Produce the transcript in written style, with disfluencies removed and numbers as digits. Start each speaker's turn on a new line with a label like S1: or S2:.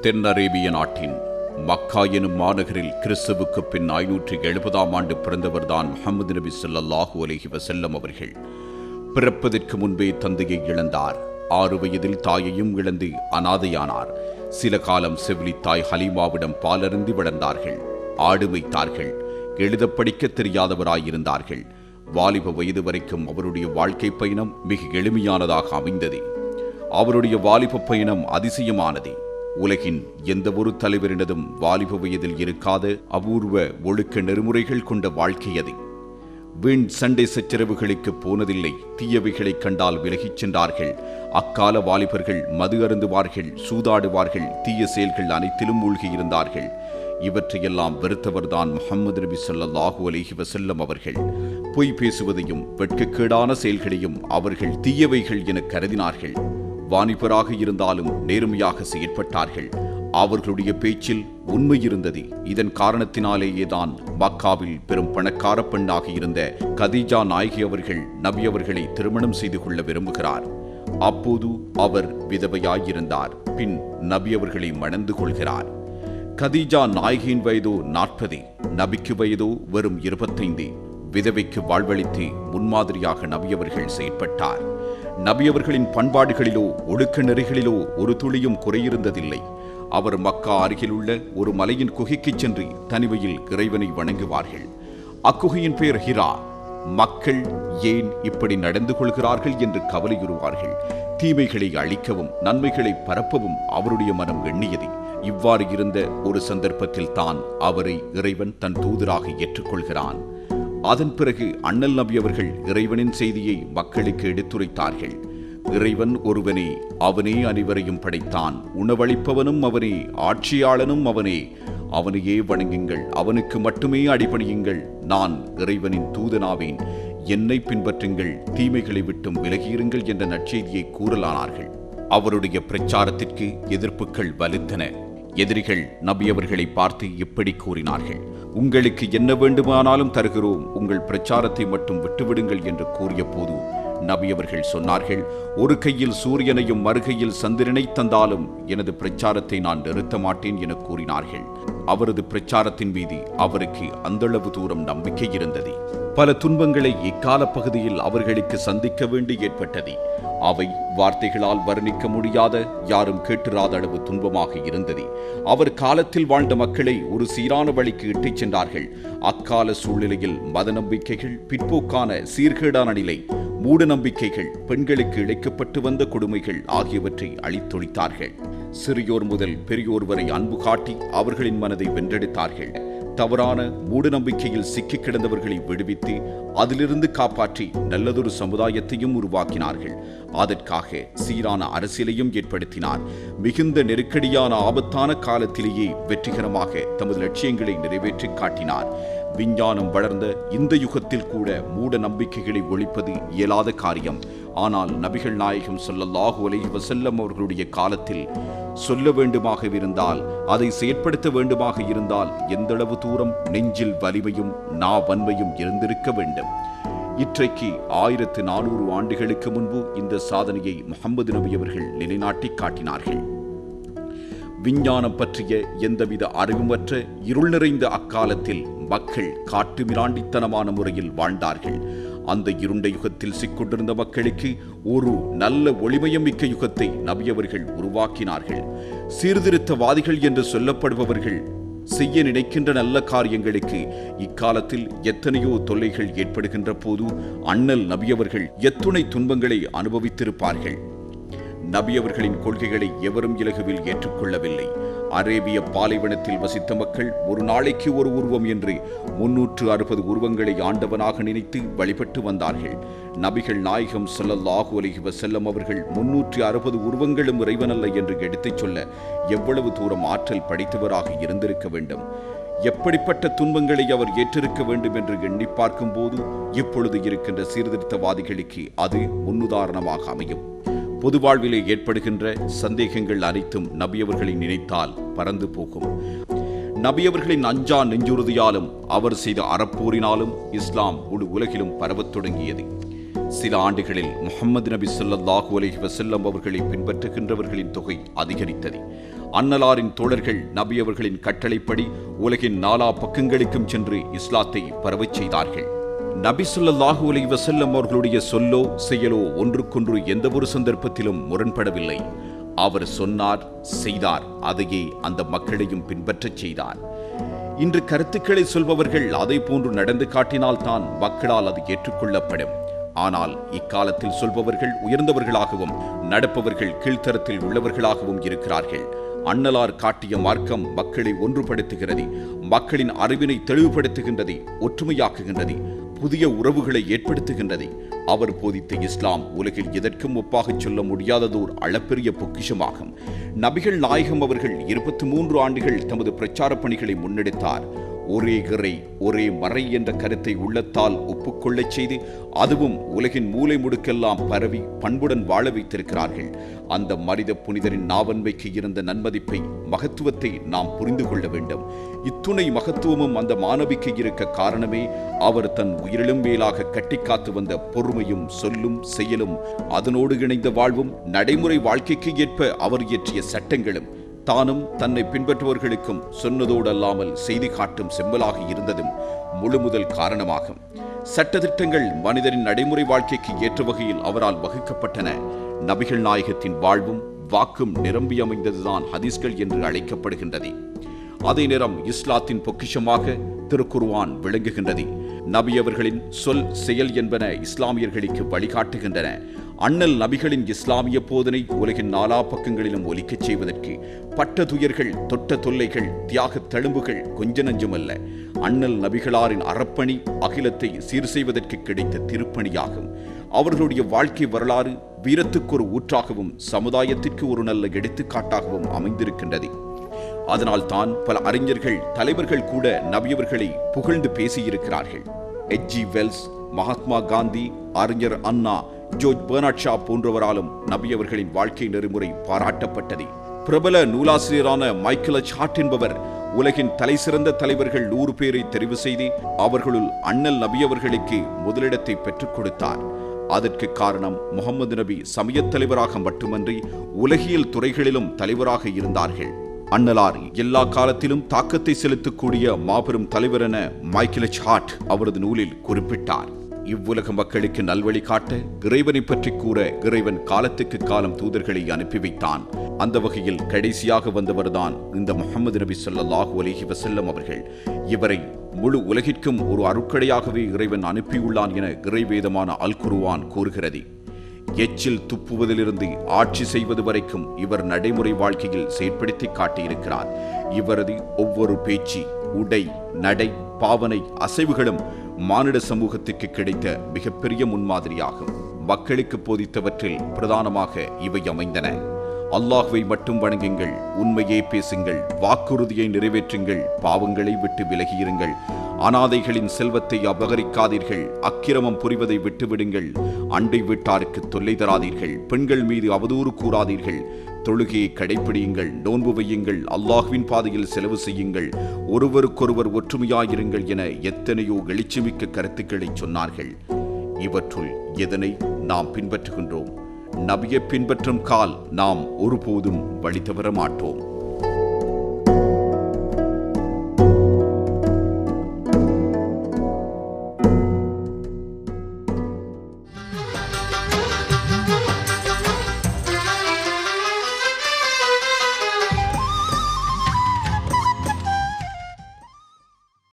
S1: தென் அரேபிய நாட்டின் மக்கா எனும் மாநகரில் கிறிஸ்துவுக்கு பின் 570ஆம் ஆண்டு பிறந்தவர்தான் முஹம்மது நபி ஸல்லல்லாஹு அலைஹி வஸல்லம் அவர்கள். பிறப்பதற்கு முன்பே தந்தையை இழந்தார். 6 வயதில் தாயையும் இழந்து அனாதையானார். சில காலம் செவிலி தாய் ஹலீமாவிடம் பாலருந்தி வளர்ந்தார்கள். ஆடு வைத்தார்கள். எழுத படிக்க தெரியாதவராயிருந்தார்கள். வாலிப வயது வரைக்கும் அவருடைய வாழ்க்கை பயணம் மிக எளிமையானதாக அமைந்தது. அவருடைய வாலிப பயணம் அதிசயமானது. உலகின் எந்த ஒரு தலைவரினதும் வாலிப வயதில் இருக்காத அபூர்வ ஒழுக்க நெறிமுறைகள் கொண்ட வாழ்க்கை அது. வீண் சண்டை சச்சரவுகளுக்கு போனதில்லை. தீயவைகளை கண்டால் விலகிச் சென்றார்கள். அக்கால வாலிபர்கள் மது அருந்துவார்கள், சூதாடுவார்கள், தீய செயல்கள் அனைத்திலும் மூழ்கியிருந்தார்கள். இவற்றையெல்லாம் வெறுத்தவர்தான் முஹம்மது நபி ஸல்லல்லாஹு அலைஹி வஸல்லம் அவர்கள். பொய் பேசுவதையும் வெட்கக்கேடான செயல்களையும் அவர்கள் தீயவைகள் என கருதினார்கள். வாணிபராக இருந்தாலும் நேர்மையாக செயற்பட்டார்கள். அவர்களுடைய பேச்சில் உண்மை இருந்தது. இதன் காரணத்தினாலேயேதான் மக்காவில் பெரும் பணக்கார பெண்ணாக இருந்த கதீஜா நாயகி அவர்கள் நபி அவர்களை திருமணம் செய்து கொள்ள விரும்புகிறார். அப்போது அவர் விதவையாயிருந்தார். பின் நபி அவர்களை மணந்து கொள்கிறார். கதீஜா நாயகியின் வயதோ 40, நபிக்கு வயதோ வெறும் 25. விதவைக்கு வாழ்வளித்து முன்மாதிரியாக நபியவர்கள் செயற்பட்டார். நபியவர்களின் பண்பாடுகளிலோ ஒழுக்க நெறிகளிலோ ஒரு துளியும் குறையிருந்ததில்லை. அவர் மக்கா அருகிலுள்ள ஒரு மலையின் குகைக்கு சென்று தனிமையில் இறைவனை வணங்குவார்கள். அக்குகையின் பெயர் ஹிரா. மக்கள் ஏன் இப்படி நடந்து கொள்கிறார்கள் என்று கவலையுறுவார்கள். தீமைகளை அழிக்கவும் நன்மைகளை பரப்பவும் அவருடைய மனம் எண்ணியது. இவ்வாறு இருந்த ஒரு சந்தர்ப்பத்தில் தான் அவரை இறைவன் தன் தூதராக ஏற்றுக்கொள்கிறான். அதன் பிறகு அண்ணல் நபி அவர்கள் இறைவனின் செய்தியை மக்களுக்கு எடுத்துரைத்தார்கள். இறைவன் ஒருவனே, அவனே அனைவரையும் படைத்தான். உணவளிப்பவனும் அவனே, ஆட்சியாளனும் அவனே. அவனையே வணங்குங்கள், அவனுக்கு மட்டுமே அடிபணியுங்கள். நான் இறைவனின் தூதனாவேன், என்னை பின்பற்றுங்கள், தீமைகளை விட்டும் விலகியிருங்கள் என்ற நற்செய்தியை கூறலானார்கள். அவருடைய பிரச்சாரத்திற்கு எதிர்ப்புகள் வலுத்தன. எதிரிகள் நபி அவர்களை பார்த்து இப்படி கூறினார்கள்: உங்களுக்கு என்ன வேண்டுமானாலும் தருகிறோம், உங்கள் பிரச்சாரத்தை மட்டும் விட்டுவிடுங்கள் என்று கூறிய போது நபி அவர்கள் சொன்னார்கள்: ஒரு கையில் சூரியனையும் மறுகையில் சந்திரனை தந்தாலும் எனது பிரச்சாரத்தை நான் நிறுத்த மாட்டேன் என கூறினார்கள். அவரது பிரச்சாரத்தின் மீது அவருக்கு அந்தளவு தூரம் நம்பிக்கை இருந்தது. பல துன்பங்களை இக்கால பகுதியில் அவர்களுக்கு சந்திக்க வேண்டி ஏற்பட்டது. அவை வார்த்தைகளால் வர்ணிக்க முடியாத, யாரும் கேட்டிராத அளவு துன்பமாக இருந்தது. அவர் காலத்தில் வாழ்ந்த மக்களை ஒரு சீரான வழிக்கு இட்டுச் சென்றார்கள். அக்கால சூழ்நிலையில் மத நம்பிக்கைகள், பிற்போக்கான சீர்கேடான நிலை, மூட நம்பிக்கைகள், பெண்களுக்கு இழைக்கப்பட்டு வந்த கொடுமைகள் ஆகியவற்றை அழித்தொழித்தார்கள். சிறியோர் முதல் பெரியோர் வரை அன்பு காட்டி அவர்களின் மனதை வென்றெடுத்தார்கள். தவறான மூட நம்பிக்கையில் சிக்கிக் கிடந்தவர்களை விடுவித்து அதிலிருந்து காப்பாற்றி நல்லதொரு சமுதாயத்தையும் உருவாக்கினார்கள். அதற்காக சீரான அரசியலையும் ஏற்படுத்தினார். மிகுந்த நெருக்கடியான ஆபத்தான காலத்திலேயே வெற்றிகரமாக தமது லட்சியங்களை நிறைவேற்றி காட்டினார். விஞ்ஞானம் வளர்ந்த இந்த யுகத்தில் கூட மூட நம்பிக்கைகளை ஒழிப்பது இயலாத காரியம். ஆனால் நபிகள் நாயகம் ஸல்லல்லாஹு அலைஹி வஸல்லம் அவர்களுடைய காலத்தில் சொல்ல வேண்டுமாக இருந்தால், அதை செயற்படுத்த வேண்டுமாக இருந்தால் எந்தளவு தூரம் நெஞ்சில் வலிமையும் நாவன்மையும் இருந்திருக்க வேண்டும். இன்றைக்கு 1400 ஆண்டுகளுக்கு முன்பு இந்த சாதனையை முஹம்மது நபி அவர்கள் நிலைநாட்டி காட்டினார்கள். விஞ்ஞானம் பற்றிய எந்தவித அறிவுமற்ற இருள் நிறைந்த அக்காலத்தில் மக்கள் காட்டுமிராண்டித்தனமான முறையில் வாழ்ந்தார்கள். அந்த இருண்ட யுகத்தில் சிக்கொண்டிருந்த மக்களுக்கு ஒரு நல்ல ஒளிமயம் மிக்க யுகத்தை நபியவர்கள் உருவாக்கினார்கள். சீர்திருத்தவாதிகள் என்று சொல்லப்படுபவர்கள் செய்ய நினைக்கின்ற நல்ல காரியங்களுக்கு இக்காலத்தில் எத்தனையோ தொல்லைகள் ஏற்படுகின்ற போது அண்ணல் நபியவர்கள் எத்துணை துன்பங்களை அனுபவித்திருப்பார்கள். நபியவர்களின் கொள்கைகளை எவரும் இலகுவில் ஏற்றுக்கொள்ளவில்லை. அரேபிய பாலைவனத்தில் வசித்த மக்கள் ஒரு நாளைக்கு ஒரு உருவம் என்று 360 உருவங்களை ஆண்டவனாக நினைத்து வழிபட்டு வந்தார்கள். நபிகள் நாயகம் ஸல்லல்லாஹு அலைஹி வஸல்லம் அவர்கள் 360 உருவங்களும் இறைவனல்ல என்று எடுத்துச் சொல்ல எவ்வளவு தூரம் ஆற்றல் படைத்தவராக இருந்திருக்க வேண்டும். எப்படிப்பட்ட துன்பங்களை அவர் ஏற்றிருக்க வேண்டும் என்று எண்ணி பார்க்கும் போது இப்பொழுது இருக்கின்ற சீர்திருத்தவாதிகளுக்கு அது முன்னுதாரணமாக அமையும். பொது வாழ்விலே ஏற்படுகின்ற சந்தேகங்கள் அனைத்தும் நபியவர்களை நினைத்தால் பறந்து போகும். நபியவர்களின் அஞ்சா நெஞ்சுறுதியாலும் அவர் செய்த அறப்போரினாலும் இஸ்லாம் முழு உலகிலும் பரவத் தொடங்கியது. சில ஆண்டுகளில் முஹம்மது நபி ஸல்லல்லாஹு அலைஹி வஸல்லம் அவர்களை பின்பற்றுகின்றவர்களின் தொகை அதிகரித்தது. அன்னலாரின் தோழர்கள் நபி அவர்களின் கட்டளைப்படி உலகின் நாலா பக்கங்களுக்கும் சென்று இஸ்லாத்தை பரவச் செய்தார்கள். நபி ஸல்லல்லாஹு அலைஹி வஸல்லம் அவர்களுடைய சொல்லோ செயலோ ஒன்றுக்கொன்று எந்த ஒரு சந்தர்ப்பத்திலும் முரண்படவில்லை. அவர் சொன்னார், செய்தார், அதையே அந்த மக்களையும் பின்பற்றச் செய்தார். இன்று கருத்துக்களை சொல்பவர்கள் அதை போன்று நடந்து காட்டினால்தான் மக்களால் அது ஏற்றுக்கொள்ளப்படும். ஆனால் இக்காலத்தில் சொல்பவர்கள் உயர்ந்தவர்களாகவும் நடப்பவர்கள் கீழ்த்தரத்தில் உள்ளவர்களாகவும் இருக்கிறார்கள். அன்னலார் காட்டிய மார்க்கம் மக்களை ஒன்றுபடுத்துகிறது, மக்களின் அறிவினை தெளிவுபடுத்துகின்றது, ஒற்றுமையாக்குகின்றது, புதிய உறவுகளை ஏற்படுத்துகின்றது. அவர் போதித்த இஸ்லாம் உலகில் எதற்கும் ஒப்பாக சொல்ல முடியாததோர் அளப்பெரிய பொக்கிஷமாகும். நபிகள் நாயகம் அவர்கள் 23 ஆண்டுகள் தமது பிரச்சார பணிகளை முன்னெடுத்தார். ஒரே இறை ஒரே மறை என்ற கருத்தை உள்ளத்தால் ஒப்புக்கொள்ளச் செய்து அதுவும் உலகின் மூலை முடுக்கெல்லாம் பரவி பண்புடன் வாழ வைத்திருக்கிறார்கள். அந்த மனித புனிதரின் நாவன்மைக்கு இருந்த நன்மதிப்பை, மகத்துவத்தை நாம் புரிந்து கொள்ள வேண்டும். இத்துணை மகத்துவமும் அந்த மாணவிக்கு இருக்க காரணமே அவர் தன் உயிரிலும் மேலாக கட்டிக்காத்து வந்த பொறுமையும் சொல்லும் செயலும், அதனோடு இணைந்த வாழ்வும், நடைமுறை வாழ்க்கைக்கு ஏற்ப அவர் இயற்றிய சட்டங்களும், தானும் தன்னை பின்பற்றுபவர்களுக்கும் சொன்னதோடு அல்லாமல் செய்தி காட்டும் செம்மலாக இருந்ததும் முழு முதல் காரணமாகும். சட்டத்திட்டங்கள் மனிதரின் நடைமுறை வாழ்க்கைக்கு ஏற்ற வகையில் அவரால் வகுக்கப்பட்டன. நபிகள் நாயகத்தின் வாழ்வும் வாக்கும் நிரம்பி அமைந்ததுதான் ஹதீஸ்கள் என்று அழைக்கப்படுகின்றது. அதே நேரம் இஸ்லாத்தின் பொக்கிஷமாக திருக்குர்ஆன் விளங்குகின்றது. நபி அவர்களின் சொல் செயல் என்பன இஸ்லாமியர்களுக்கு வழிகாட்டுகின்றன. அண்ணல் நபிகளின் இஸ்லாமிய போதனை உலகின் நாலா பக்கங்களிலும் ஒலிக்கச் செய்வதற்கு பட்ட துயர்கள், தொட்ட தொல்லைகள், தியாக தழும்புகள் கொஞ்ச நஞ்சமல்ல. அண்ணல் நபிகளாரின் அறப்பணி அகிலத்தை சீர் செய்வதற்கு கிடைத்த திருப்பணியாகும். அவர்களுடைய வாழ்க்கை வரலாறு வீரத்துக்கு ஒரு ஊற்றாகவும் சமுதாயத்திற்கு ஒரு நல்ல எடுத்துக்காட்டாகவும் அமைந்திருக்கின்றது. அதனால் தான் பல அறிஞர்கள், தலைவர்கள் கூட நபியவர்களை புகழ்ந்து பேசியிருக்கிறார்கள். H.G. வெல்ஸ், மகாத்மா காந்தி, அறிஞர் அண்ணா, ஜோர்ஜ் பெர்னார்ட் ஷா போன்றவராலும் நபியவர்களின் வாழ்க்கை நெறிமுறை பாராட்டப்பட்டது. பிரபல நூலாசிரியரான மைக்கேல் எச் ஹார்ட் என்பவர் உலகின் தலைசிறந்த தலைவர்கள் 100 பேரை தெரிவு செய்து அவர்களுள் அண்ணல் நபியவர்களுக்கு முதலிடத்தை பெற்றுக் கொடுத்தார். அதற்கு காரணம் முகமது நபி சமயத் தலைவராக மட்டுமன்றி உலகியல் துறைகளிலும் தலைவராக இருந்தார்கள். அன்னலார் எல்லா காலத்திலும் தாக்கத்தை செலுத்தக்கூடிய மாபெரும் தலைவர் என மைக்கேல் எச் ஹார்ட் அவரது நூலில் குறிப்பிட்டார். இவ்வுலக மக்களுக்கு நல்வழி காட்ட, இறைவனை பற்றி கூற இறைவன் காலத்துக்கு காலம் தூதர்களை அனுப்பி வைத்தான். அந்த வகையில் கடைசியாக வந்தவர்தான் இந்த முஹம்மது நபி ஸல்லல்லாஹு அலைஹி வஸல்லம் அவர்கள். இவரை முழு உலகிற்கும் ஒரு அருட்கடையாகவே இறைவன் அனுப்பியுள்ளான் என இறைவேதமான அல் குர்ஆன் கூறுகிறது. எச்சில் துப்புவதிலிருந்து ஆட்சி செய்வது வரைக்கும் இவர் நடைமுறை வாழ்க்கையில் செயற்படுத்தி காட்டியிருக்கிறார். இவரது ஒவ்வொரு பேச்சு, உடை, நடை, பாவனை, அசைவுகளும் மானிட சமூகத்துக்கு கிடைத்த மிகப்பெரிய முன்மாதிரியாகும். மக்களுக்கு போதித்தவற்றில் பிரதானமாக இவை அமைந்தன. அல்லாஹ்வை மட்டும் வணங்குங்கள், உண்மையே பேசுங்கள், வாக்குறுதியை நிறைவேற்றுங்கள், பாவங்களை விட்டு விலகியிருங்கள், அனாதைகளின் செல்வத்தை அபகரிக்காதீர்கள், அக்கிரமம் புரிவதை விட்டுவிடுங்கள், அண்டை வீட்டாருக்கு தொல்லை தராதீர்கள், பெண்கள் மீது அவதூறு கூறாதீர்கள், தொழுகையை கடைப்பிடியுங்கள், நோன்பு வையுங்கள், அல்லாஹ்வின் பாதையில் செலவு செய்யுங்கள், ஒருவருக்கொருவர் ஒற்றுமையாயிருங்கள் என எத்தனையோ எழுச்சிமிக்க கருத்துக்களை சொன்னார்கள். இவற்றுள் எதனை நாம் பின்பற்றுகின்றோம்? நபியை பின்பற்றும் கால் நாம் ஒருபோதும் வழி தவற மாட்டோம்.